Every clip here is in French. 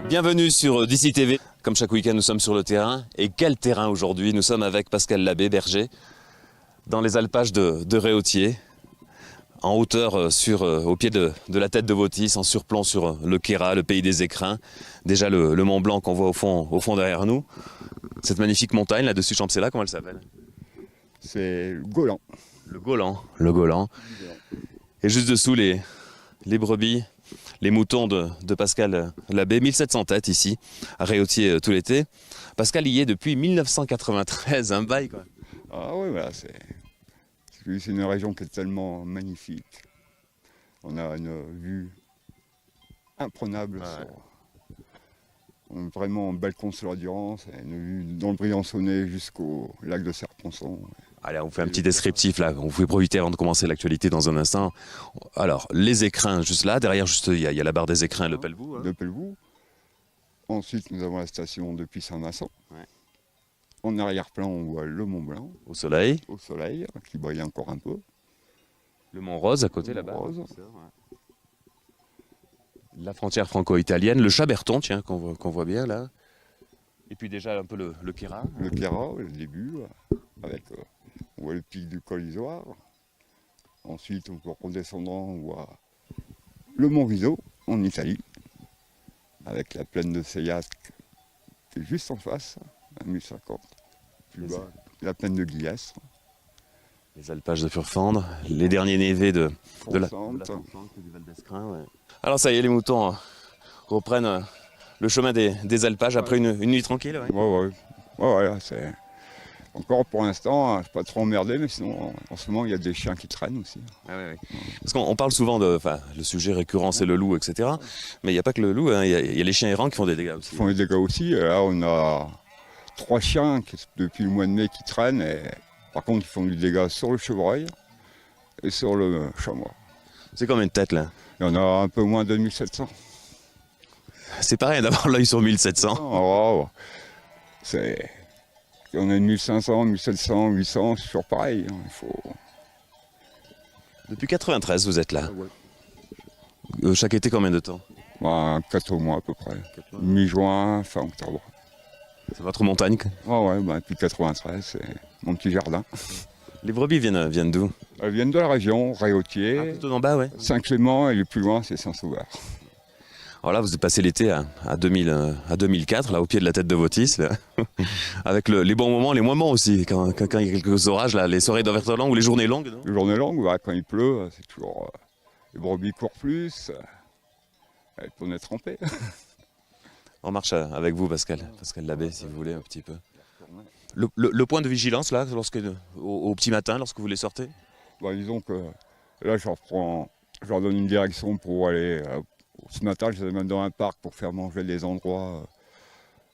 Bienvenue sur d'ici TV. Comme chaque week-end, nous sommes sur le terrain. Et quel terrain aujourd'hui? Nous sommes avec Pascal Labbé, berger, dans les alpages de Réautier, en hauteur au pied de la tête de Votis, en surplomb sur le Queyras, le pays des écrins. Déjà le Mont Blanc qu'on voit au fond derrière nous. Cette magnifique montagne là-dessus, Champcéla, comment elle s'appelle? C'est le Golan. Le Golan. Et juste dessous, les brebis, les moutons de Pascal Labbé, 1700 têtes ici, à Réautier tout l'été. Pascal y est depuis 1993, un bail quoi. Ah oui, voilà, c'est une région qui est tellement magnifique. On a une vue imprenable. Ouais. On a vraiment un balcon sur la Durance, une vue dans le Briançonnais jusqu'au lac de Serponçon. Allez, on fait un petit descriptif là, on pouvait profiter avant de commencer l'actualité dans un instant. Alors, les écrins juste là, derrière juste il y a la barre des écrins et le Pelvoux. Hein. Le Pelvoux. Ensuite, nous avons la station de Puy-Saint-Vincent. Ouais. En arrière-plan, on voit le Mont Blanc. Au soleil, qui brille encore un peu. Le Mont Rose à côté là-bas. Rose. La frontière franco-italienne, le Chaberton, tiens, qu'on voit bien là. Et puis déjà un peu le Queyras. Le Queyras, le début, avec... on voit le pic du col Isoire. Ensuite, en redescendant, on voit le Mont Viso, en Italie, avec la plaine de Seillac qui est juste en face, à 1050. Plus bas, la plaine de Guillasse. Les alpages de Furfendre, les derniers névés de la Furfendre, du Val d'Escrin. Ouais. Alors ça y est, les moutons reprennent le chemin des alpages après une nuit tranquille. Ouais, c'est... Encore pour l'instant, je ne suis pas trop emmerdé, mais sinon, en ce moment, il y a des chiens qui traînent aussi. Ah ouais. Parce qu'on parle souvent le sujet récurrent, c'est le loup, etc. Mais il n'y a pas que le loup, hein, il y a les chiens errants qui font des dégâts aussi. Ils font des dégâts aussi. Là, on a 3 chiens depuis le mois de mai qui traînent. Et, par contre, ils font du dégât sur le chevreuil et sur le chamois. C'est combien de têtes là? Il y en a un peu moins de 1700. C'est pareil d'avoir l'œil sur 1700. Oh, c'est... On a 1500, 1700, 800, c'est toujours pareil. Hein. Depuis 93, vous êtes là. Ah ouais. Chaque été, combien de temps? 4 mois à peu près. Mi-juin, fin octobre. C'est votre montagne? Depuis 93, c'est mon petit jardin. Les brebis viennent d'où? Elles viennent de la région, Réautier. Plutôt d'en bas, ouais. Saint-Clément et le plus loin, c'est Saint-Sauveur. Alors là, vous avez passé l'été à 2004, là, au pied de la tête de Votis, là, avec les bons moments, les moins bons aussi, quand il y a quelques orages, là, les soirées d'Overtoland ou les journées longues. Non? Les journées longues, quand il pleut, c'est toujours... les brebis courent plus, elles peuvent être trempées. On marche avec vous, Pascal Labbé, si vous voulez, un petit peu. Le point de vigilance, là, au petit matin, lorsque vous les sortez? Disons que là, je leur donne une direction pour aller... ce matin, je les amène dans un parc pour faire manger des endroits.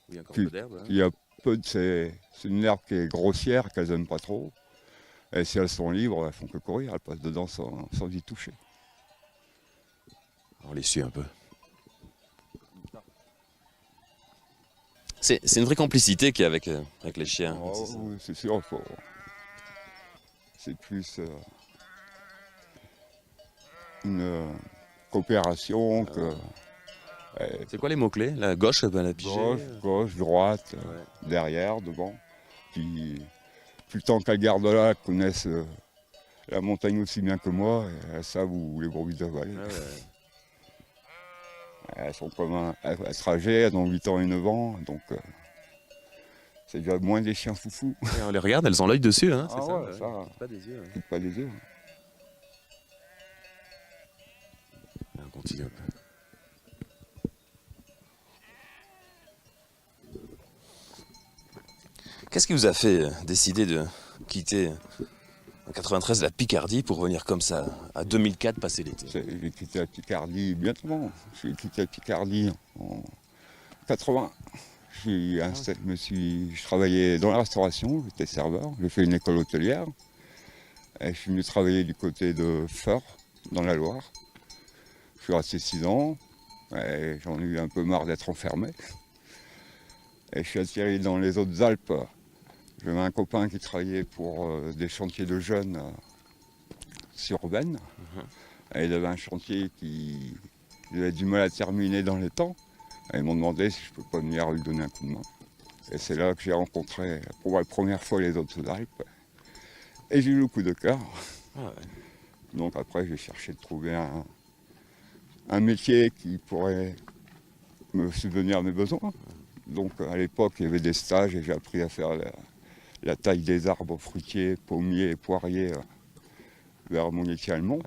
Il y a encore peu d'herbe. Hein. Il y a peu de... C'est une herbe qui est grossière, qu'elles n'aiment pas trop. Et si elles sont libres, elles font que courir, elles passent dedans sans y toucher. On les suit un peu. C'est une vraie complicité qu'il y a avec les chiens. Oui, c'est sûr. C'est plus une coopération que... C'est quoi les mots-clés? La gauche, la pigée. Gauche, droite, derrière, devant. Puis, plus le temps qu'elles gardent là, elles connaissent la montagne aussi bien que moi, et elles savent où les brebis doivent aller. Ah ouais. Elles sont comme un trajet, elles ont 8 ans et 9 ans, donc c'est déjà moins des chiens foufous. Et on les regarde, elles ont l'œil dessus, hein, c'est ça. Ça quitte pas des yeux. Quitte pas des yeux. Et on continue un peu. Qu'est-ce qui vous a fait décider de quitter en 93 la Picardie pour revenir comme ça à 2004 passer l'été? J'ai quitté la Picardie bientôt. J'ai quitté la Picardie en 80. Je travaillais dans la restauration, j'étais serveur, j'ai fait une école hôtelière. Et je suis venu travailler du côté de Feurs, dans la Loire. Je suis resté 6 ans, et j'en ai eu un peu marre d'être enfermé. Et je suis atterri dans les Hautes-Alpes. J'avais un copain qui travaillait pour des chantiers de jeunes sur Urbaine. Et il avait un chantier qui avait du mal à terminer dans les temps. Et ils m'ont demandé si je ne peux pas venir lui donner un coup de main. Et c'est là que j'ai rencontré pour la première fois les Hautes-Alpes. Et j'ai eu le coup de cœur. Ah ouais. Donc après, j'ai cherché de trouver un métier qui pourrait me subvenir à mes besoins. Donc à l'époque, il y avait des stages et j'ai appris à faire la taille des arbres fruitiers, pommiers et poiriers vers Montgatier-Allemand.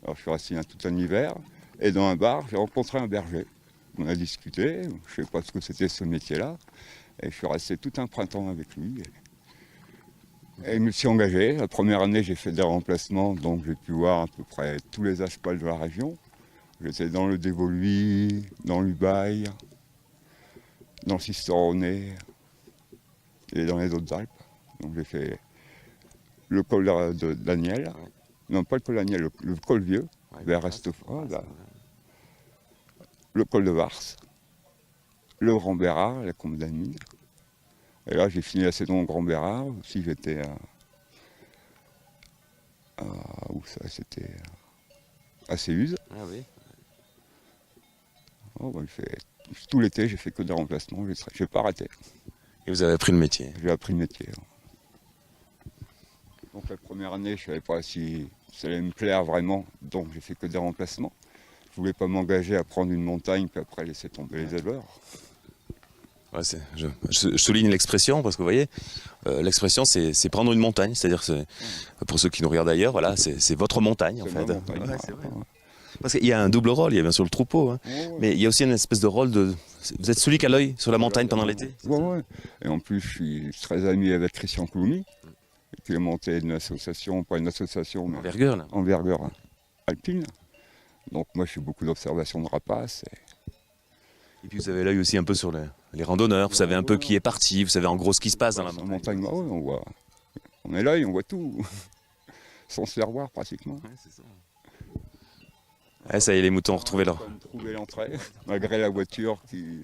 Alors je suis resté tout un hiver. Et dans un bar, j'ai rencontré un berger. On a discuté, je ne sais pas ce que c'était ce métier-là. Et je suis resté tout un printemps avec lui. Et je me suis engagé. La première année, j'ai fait des remplacements, donc j'ai pu voir à peu près tous les asphalts de la région. J'étais dans le Dévoluy, dans l'Ubaye, dans le Cisteronnais et dans les Hautes-Alpes. Donc j'ai fait le col de Daniel, non pas le col de Daniel, le col vieux, vers Restefort, le col de Vars, le Grand Bérard, la Combe d'Amine. Et là, j'ai fini la saison au Grand Bérard. Aussi, j'étais où ça? C'était à Séuse. Ah oui. Oh, bah, tout l'été, j'ai fait que des remplacements. J'ai pas raté. Et vous avez appris le métier. J'ai appris le métier. Donc la première année, je savais pas si ça allait me plaire vraiment. Donc j'ai fait que des remplacements. Je voulais pas m'engager à prendre une montagne puis après laisser tomber les éleveurs. Ouais, je souligne l'expression parce que vous voyez, l'expression c'est prendre une montagne, c'est-à-dire pour ceux qui nous regardent ailleurs, voilà, c'est votre montagne en C'est fait. ma montagne, Ouais, ouais. c'est vrai. Parce qu'il y a un double rôle, il y a bien sûr le troupeau, hein, Ouais, ouais. mais il y a aussi une espèce de rôle de. Vous êtes celui qui a l'œil sur la montagne pendant l'été. Ouais, ouais. Et en plus, je suis très ami avec Christian Cloumi, qui a monté une association, pas une association, mais Envergure là. envergure alpine. Donc moi, je fais beaucoup d'observations de rapaces. Et puis vous avez l'œil aussi un peu sur les randonneurs, vous savez un peu qui est parti, vous savez en gros ce qui se passe dans la En montagne. montagne, ouais, on est l'œil, on voit tout, sans se faire voir pratiquement. Ouais, c'est ça. Ouais, ça y est, les moutons ont retrouvé leur. On a trouvé l'entrée, malgré la voiture qui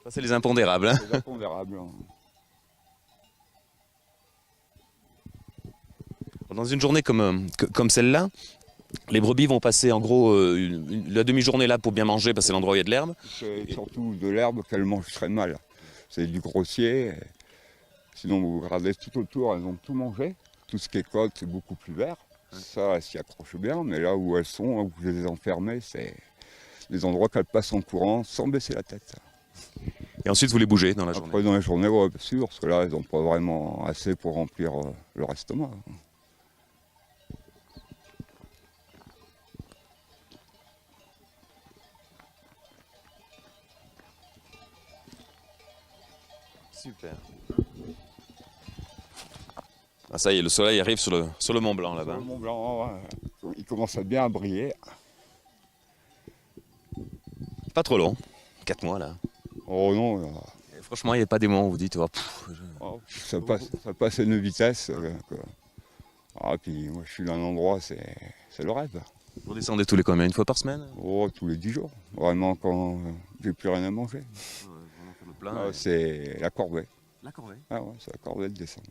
Ça, c'est les impondérables. Hein. est impondérable. Dans une journée comme celle-là, les brebis vont passer en gros la demi-journée là pour bien manger parce que c'est l'endroit où il y a de l'herbe. C'est surtout de l'herbe qu'elles mangent très mal. C'est du grossier. Sinon, vous regardez tout autour, elles ont tout mangé. Tout ce qui est côte, c'est beaucoup plus vert. Ça, elles s'y accrochent bien. Mais là où elles sont, là où je les ai enfermées, c'est des endroits qu'elles passent en courant sans baisser la tête. Et ensuite, vous les bougez dans la journée. Après, dans la journée, ouais, bien sûr, parce que là, elles n'ont pas vraiment assez pour remplir leur estomac. Super. Ah, ça y est, le soleil arrive sur le Mont Blanc là-bas. Le Mont Blanc, ouais, il commence à bien briller. Pas trop long, 4 mois là. Oh non, Et franchement, il n'y a pas des moments où vous dites, oh, ça passe à une vitesse. Ah, puis moi, je suis dans un endroit, c'est le rêve. vous descendez tous les combien? Une fois par semaine? Oh, tous les 10 jours. Vraiment, quand j'ai plus rien à manger. Ah, c'est la corvée. La corvée. Ah ouais, c'est la corvée de descendre.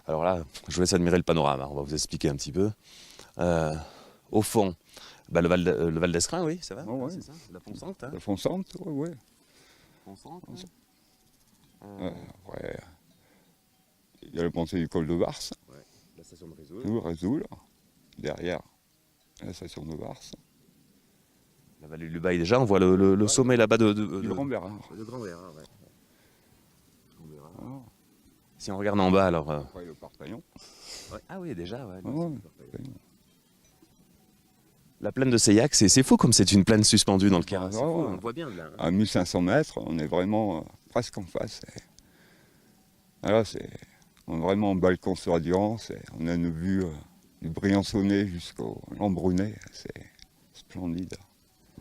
Alors là, je vous laisse admirer le panorama, on va vous expliquer un petit peu. Au fond, bah, le Val d'Escrin, oui, ça va. Oh, ouais. C'est ça, la Ponsante. Hein. La Fonsante, ouais. Ponsante, Ouais. Il y a le montée du col de Vars, la station de Réseau. nous, Résoul, derrière la station de Vars. La vallée du Bail déjà, on voit le sommet là-bas Du Grand Bérard. Le Grand Bérard, ouais. Ah, Si on regarde en bas, alors. après, le Parpaillon. Ouais. Ah oui, déjà, ouais. Ah, ouais, Parpaillon. La plaine de Seillac, c'est fou comme c'est une plaine suspendue dans le Queyras. Ah, C'est fou, ouais. on le voit bien là. Hein. À 1500 mètres, on est vraiment presque en face. Là, on est vraiment en balcon sur la Durance. On a une vue du Briançonnet jusqu'au Lambrunet. C'est splendide.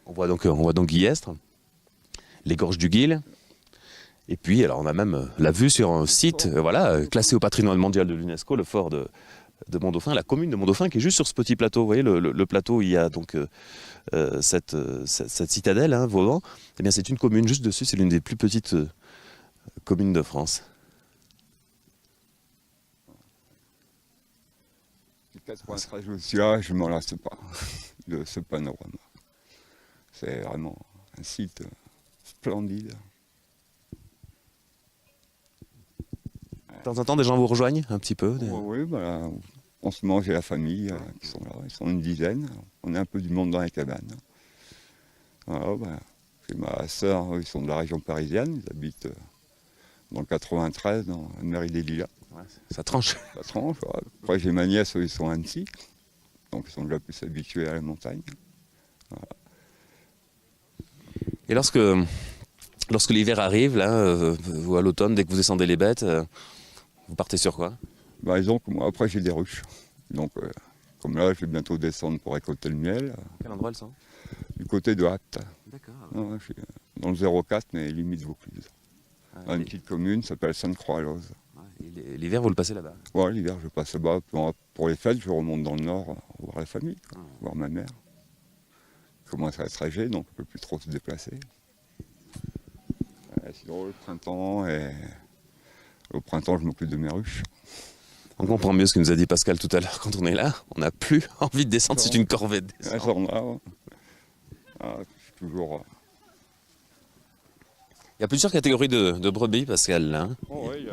On voit donc Guillestre. les gorges du Guil. Et puis, alors on a même la vue sur un site classé au patrimoine mondial de l'UNESCO, le fort de Mont-Dauphin, la commune de Mont-Dauphin qui est juste sur ce petit plateau. Vous voyez le plateau où il y a donc cette citadelle, hein, Vauban. Eh bien c'est une commune juste dessus, c'est l'une des plus petites communes de France. 93, je suis là, je ne m'en lasse pas de ce panorama. C'est vraiment un site splendide. De temps en temps, des gens vous rejoignent un petit peu Oui, bah, en ce moment, j'ai la famille qui sont là. Ils sont une dizaine. On est un peu du monde dans les cabanes. Voilà, bah, j'ai ma sœur, ils sont de la région parisienne. Ils habitent dans le 93, dans la mairie des Lilas. Ouais, ça tranche. Ça tranche. Ouais. Après, j'ai ma nièce, ils sont à Annecy. Donc, ils sont déjà plus habitués à la montagne. Voilà. Et lorsque l'hiver arrive, là, ou à l'automne, dès que vous descendez les bêtes, vous partez sur quoi? Bah, disons que moi, après, j'ai des ruches. Donc, comme là, je vais bientôt descendre pour récolter le miel. Quel endroit elles sont? Du côté de Hatt. D'accord. Ouais, je suis dans le 04, mais limite Vaucluse. Dans une petite commune, ça s'appelle Sainte-Croix-à-Lose. L'hiver, vous le passez là-bas? Ouais, l'hiver, je passe là-bas. Pour les fêtes, je remonte dans le nord voir la famille, voir ma mère. Je commence à être âgé, donc je ne peux plus trop se déplacer. Sinon, le printemps, au printemps, je m'occupe de mes ruches. On comprend mieux ce que nous a dit Pascal tout à l'heure. Quand on est là, on n'a plus envie de descendre, c'est une corvée de descendre. Je suis toujours... Il y a plusieurs catégories de brebis, Pascal, là. Oh, oui,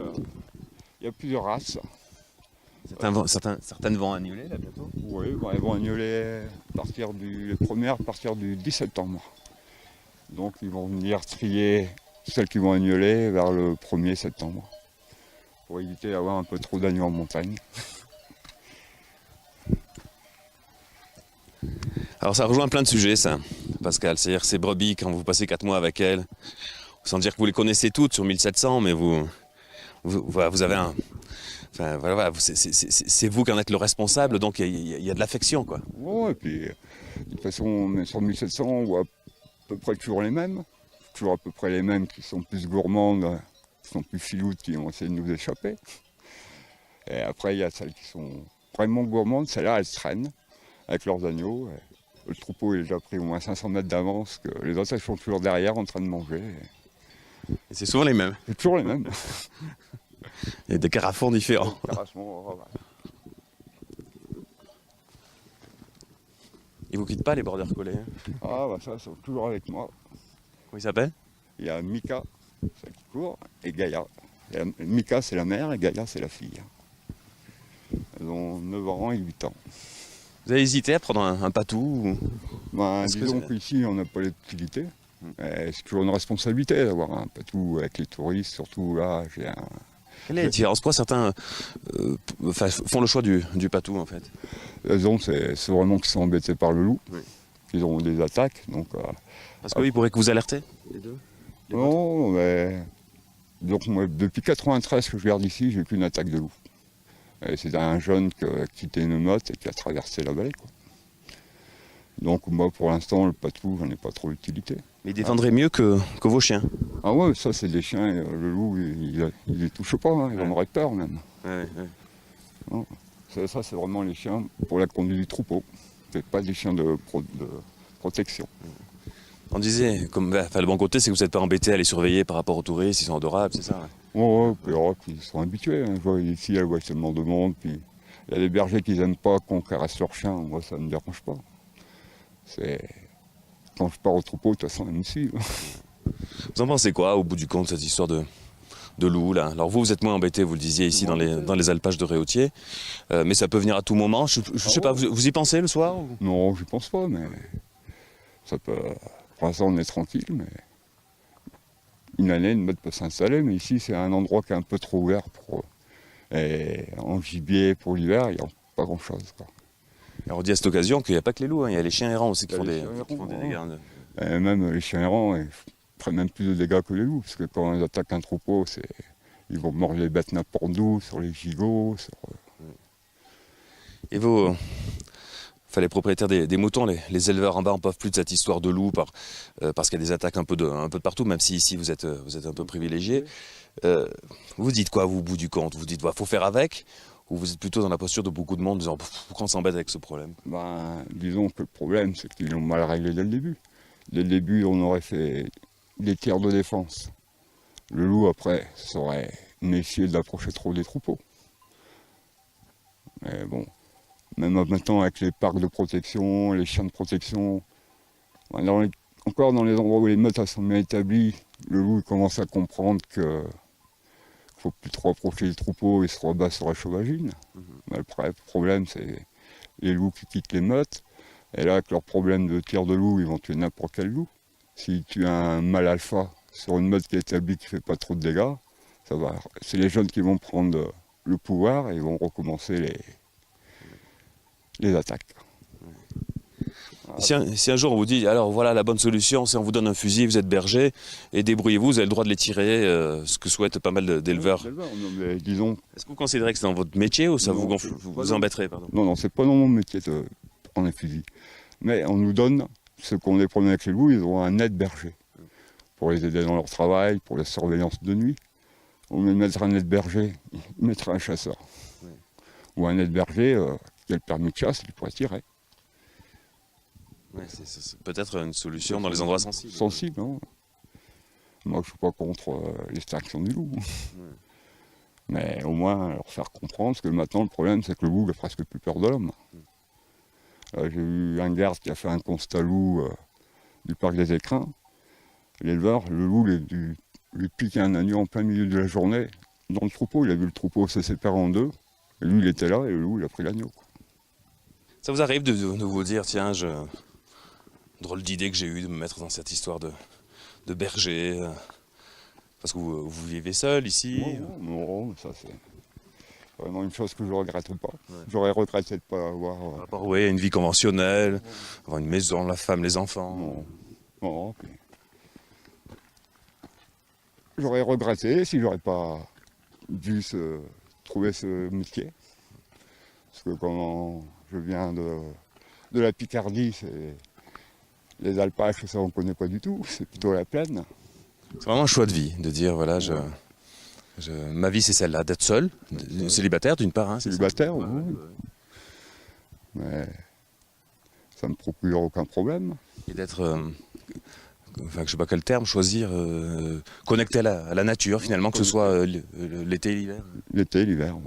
il y a plusieurs races. Certaines vont annuler, là, bientôt? Oui, bah, elles vont annuler les premières à partir du 10 septembre. Donc, ils vont venir trier celles qui vont annuler vers le 1er septembre. Pour éviter d'avoir un peu trop d'agneaux en montagne. Alors ça rejoint plein de sujets, ça, Pascal. C'est-à-dire ces brebis, quand vous passez 4 mois avec elles, sans dire que vous les connaissez toutes sur 1700, mais vous avez un... Enfin, voilà, c'est vous qui en êtes le responsable, donc il y a de l'affection, quoi. Ouais, et puis de toute façon, sur 1700, on voit à peu près toujours les mêmes. Toujours à peu près les mêmes qui sont plus gourmandes, qui sont plus filoudes, qui vont essayer de nous échapper. Et après, il y a celles qui sont vraiment gourmandes. Celles-là, elles traînent avec leurs agneaux. Le troupeau est déjà pris au moins 500 mètres d'avance, que les autres, elles sont toujours derrière en train de manger. Et c'est souvent les mêmes. C'est toujours les mêmes. Il y a des carafons différents. Ils vous quittent pas, les bordeurs collés, hein? Ah, bah ça, ils sont toujours avec moi. Comment ils s'appellent? Il y a Mika, celle qui court, et Gaïa. Mika, c'est la mère, et Gaïa, c'est la fille. Elles ont 9 ans et 8 ans. Vous avez hésité à prendre un patou ou... Disons qu'ici, on n'a pas l'utilité. C'est toujours une responsabilité d'avoir un patou avec les touristes, surtout là, j'ai un... Quelle est la différence? Pourquoi certains font le choix du patou, en fait? La raison, c'est vraiment qu'ils sont embêtés par le loup, qu'ils ont des attaques. Donc, parce que oui, ils pourraient que vous alerter, les deux? Non, mais... Donc, moi, depuis 93 que je garde ici, j'ai qu'une attaque de loup. C'est un jeune qui a quitté une motte et qui a traversé la vallée, quoi. Donc moi pour l'instant le patou j'en ai pas trop d'utilité. Mais il défendrait mieux que vos chiens? Ah ouais, ça c'est des chiens, le loup il les touche pas, hein, il en aurait peur même. Non, ça c'est vraiment les chiens pour la conduite du troupeau, c'est pas des chiens de protection. On disait, le bon côté c'est que vous n'êtes pas embêté à les surveiller par rapport aux touristes, ils sont adorables, c'est ça? Ouais, puis ils sont habitués, hein. Je vois ici elle voit tellement de monde, puis il y a des bergers qui n'aiment pas qu'on caresse leurs chiens, moi ça ne me dérange pas. Quand je pars au troupeau, de toute façon, elle me suit. Vous en pensez quoi, au bout du compte, cette histoire de loup, là? Alors vous êtes moins embêté, vous le disiez, ici, dans les alpages de Réautier, mais ça peut venir à tout moment. Je sais pas, vous y pensez le soir ou... Non, j'y pense pas, mais ça peut... Pour l'instant, on est tranquille, mais une année, une meute peut s'installer, mais ici, c'est un endroit qui est un peu trop ouvert pour... Et en gibier, pour l'hiver, il n'y a pas grand-chose, quoi. Alors on dit à cette occasion qu'il n'y a pas que les loups, hein. Il y a les chiens errants aussi qui font des dégâts. Et même les chiens errants ils prennent même plus de dégâts que les loups, parce que quand ils attaquent un troupeau, ils vont mordre les bêtes n'importe où, sur les gigots. Et Enfin, les propriétaires des moutons, les éleveurs en bas, on peuvent plus de cette histoire de loup parce qu'il y a des attaques un peu de partout, même si ici vous êtes un peu privilégié. Vous dites quoi, vous, au bout du compte? Vous dites, faut faire avec? Ou vous êtes plutôt dans la posture de beaucoup de monde, disant, pourquoi on s'embête avec ce problème? Disons que le problème, c'est qu'ils l'ont mal réglé dès le début. Dès le début, on aurait fait des tirs de défense. Le loup, après, saurait méfier d'approcher trop des troupeaux. Mais bon, même maintenant avec les parcs de protection, les chiens de protection, encore dans les endroits où les meutes sont bien établies, le loup il commence à comprendre qu'il ne faut plus trop approcher les troupeaux et se rebat sur la sauvagine. Mais le problème, c'est les loups qui quittent les meutes. Et là, avec leur problème de tir de loup, ils vont tuer n'importe quel loup. Si tu as un mâle alpha sur une meute qui est établie, qui ne fait pas trop de dégâts, c'est les jeunes qui vont prendre le pouvoir et ils vont recommencer les attaques. Si un jour on vous dit, alors voilà la bonne solution, c'est on vous donne un fusil, vous êtes berger, et débrouillez-vous, vous avez le droit de les tirer, ce que souhaitent pas mal d'éleveurs. Disons. Est-ce que vous considérez que c'est dans votre métier ou ça vous embêterait, pardon? Non, c'est pas dans mon métier de prendre un fusil. Mais on nous donne, ceux qui ont des problèmes avec les loups, ils ont un aide berger. Pour les aider dans leur travail, pour la surveillance de nuit. Au lieu de mettre un aide berger, ils mettraient un chasseur. Oui. Ou un aide berger qui a le permis de chasse, il pourrait tirer. Ouais, c'est peut-être une solution dans les endroits sensibles. Sensibles, non. Moi, je ne suis pas contre l'extraction du loup. Ouais. Mais au moins, leur faire comprendre, parce que maintenant, le problème, c'est que le loup n'a presque plus peur de l'homme. J'ai eu un garde qui a fait un constat loup du parc des Écrins. L'éleveur, le loup, lui pique un agneau en plein milieu de la journée. Dans le troupeau, il a vu le troupeau se séparer en deux. Et lui, il était là, et le loup, il a pris l'agneau. Ça vous arrive de vous dire, tiens, drôle d'idée que j'ai eue de me mettre dans cette histoire de berger, parce que vous vivez seul ici? Non, ça c'est vraiment une chose que je ne regrette pas. Ouais. J'aurais regretté de ne pas avoir... Oui, une vie conventionnelle, avoir une maison, la femme, les enfants. Non. J'aurais regretté si j'aurais pas dû trouver ce métier. Parce que quand je viens de la Picardie, les alpages, ça on ne connaît pas du tout, c'est plutôt la plaine. C'est vraiment un choix de vie, de dire voilà, ma vie c'est celle-là, d'être seul, célibataire d'une part. Hein, célibataire, oui. Mais ça ne me procure aucun problème. Et d'être, je sais pas quel terme, choisir, connecté à la nature finalement, que ce soit l'été et l'hiver. L'été et l'hiver,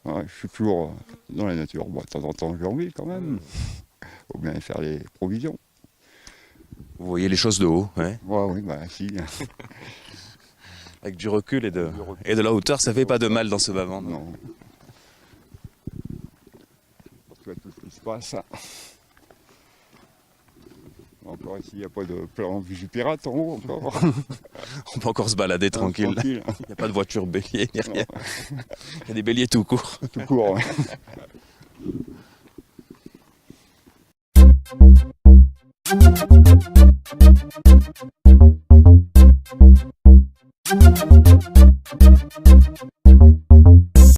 ouais, je suis toujours dans la nature. De temps en temps j'ai envie quand même. Faut bien faire les provisions. Vous voyez les choses de haut, ouais. Oui, si. Avec du recul et de la hauteur, ça fait pas de mal dans ce bas-ventre. Non. Parce que tout ce qui se passe. Encore ici, il n'y a pas de plan Vigipirate en haut encore. On peut encore se balader tranquille. Il n'y a pas de voiture bélier, il n'y a rien. Il y a des béliers tout court. Tout court, ouais.